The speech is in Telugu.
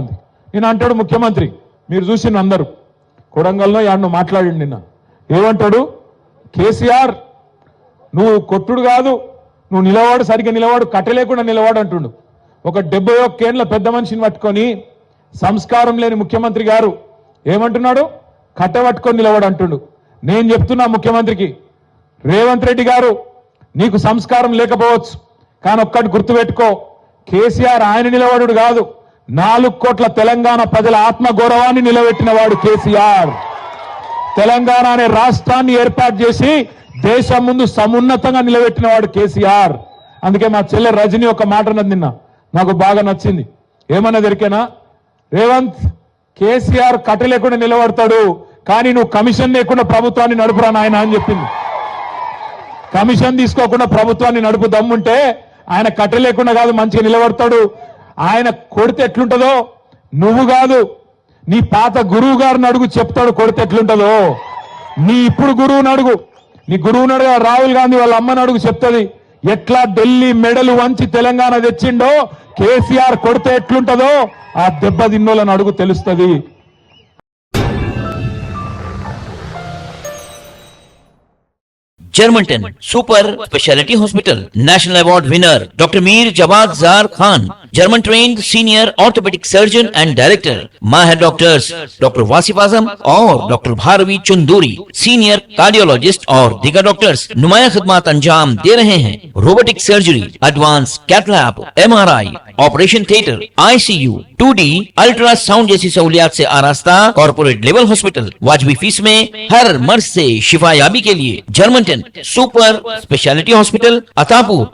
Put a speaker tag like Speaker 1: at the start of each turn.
Speaker 1: ఉంది. నేను అంటాడు ముఖ్యమంత్రి, మీరు చూసిన అందరూ కొడంగల్లో యాడ్ను మాట్లాడిండు నిన్న. ఏమంటాడు, కేసీఆర్ నువ్వు కొట్టుడు కాదు, నువ్వు నిలవాడు, సరిగ్గా నిలవాడు, కట్టలేకుండా నిలవాడు అంటుండు. ఒక 71 ఏళ్ల పెద్ద మనిషిని పట్టుకొని సంస్కారం లేని ముఖ్యమంత్రి గారు ఏమంటున్నాడు, కట్ట పట్టుకొని నిలవాడు అంటుండు. నేను చెప్తున్నా ముఖ్యమంత్రికి, రేవంత్ రెడ్డి గారు నీకు సంస్కారం లేకపోవచ్చు, కానీ ఒక్కటి గుర్తుపెట్టుకో, కేసీఆర్ ఆయన నిలబడు కాదు, 4 కోట్ల తెలంగాణ ప్రజల ఆత్మగౌరవాన్ని నిలబెట్టిన వాడు కేసీఆర్. తెలంగాణ అనే రాష్ట్రాన్ని ఏర్పాటు చేసి దేశం ముందు సమున్నతంగా నిలబెట్టిన వాడు కేసీఆర్. అందుకే మా చెల్లె రజని ఒక మాట అన్నది నిన్న, నాకు బాగా నచ్చింది. ఏమన్నది ఎరికేనా, రేవంత్ కేసీఆర్ కట్ట లేకుండా నిలబడతాడు, కానీ నువ్వు కమిషన్ లేకుండా ప్రభుత్వాన్ని నడుపురా నాయన అని చెప్పింది. కమిషన్ తీసుకోకుండా ప్రభుత్వాన్ని నడుపు దమ్ముంటే ఆయన కట్ట లేకుండా కాదు మంచిగా నిలబడతాడు. ఆయన కొడితే ఎట్లుంటుందో నువ్వు కాదు, నీ పాత గురువు గారిని అడుగు, చెప్తాడు కొడితే ఎట్లుంటుందో. నీ ఇప్పుడు గురువుని అడుగు, నీ గురువుని అడుగు, రాహుల్ గాంధీ వాళ్ళ అమ్మని అడుగు, చెప్తుంది ఎట్లా ఢిల్లీ మెడలు వంచి తెలంగాణ తెచ్చిండో కేసీఆర్ కొడితే ఎట్లుంటుందో ఆ దెబ్బ తిన్నోళ్ళని అడుగు, తెలుస్తుంది.
Speaker 2: Germantown Super Speciality Hospital National Award winner Dr. Mir Jawad Zar Khan, German trained senior orthopedic surgeon and director. Mahir doctors Dr. Wasif Azam और Dr. Bharvi Chunduri, senior cardiologist और दिगर डॉक्टर्स नुमाया खिदमत अंजाम दे रहे हैं. Robotic surgery, advance cath lab, MRI, operation theatre, ICU, 2D ultrasound जैसी सहूलियात से आरास्ता कॉर्पोरेट लेवल हॉस्पिटल. वाजबी फीस में हर मर्ज से शिफायाबी के लिए Germanten super speciality hospital, Attapur.